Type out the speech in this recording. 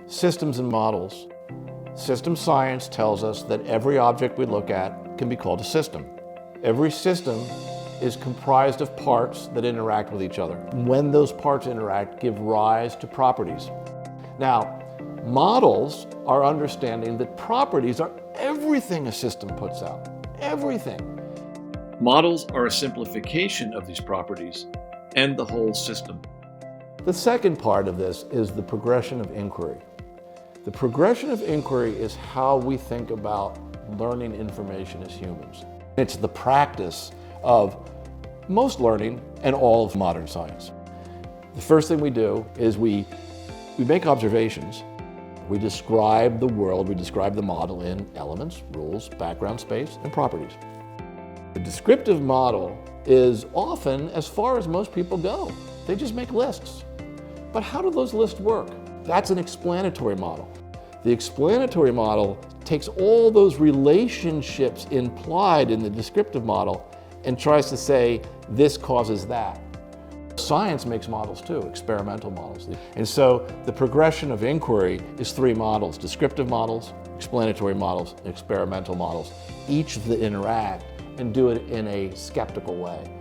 Systems and models. System science tells us that every object we look at can be called a system. Every system is comprised of parts that interact with each other. When those parts interact, give rise to properties. Now, models are understanding that properties are everything a system puts out. Everything. Models are a simplification of these properties and the whole system. The second part of this is the progression of inquiry. The progression of inquiry is how we think about learning information as humans. It's the practice of most learning and all of modern science. The first thing we do is we make observations. We describe the world, we describe the model in elements, rules, background space, and properties. The descriptive model is often as far as most people go. They just make lists. But how do those lists work? That's an explanatory model. The explanatory model takes all those relationships implied in the descriptive model and tries to say, this causes that. Science makes models too, experimental models. And so the progression of inquiry is three models: descriptive models, explanatory models, and experimental models. Each of them interact and do it in a skeptical way.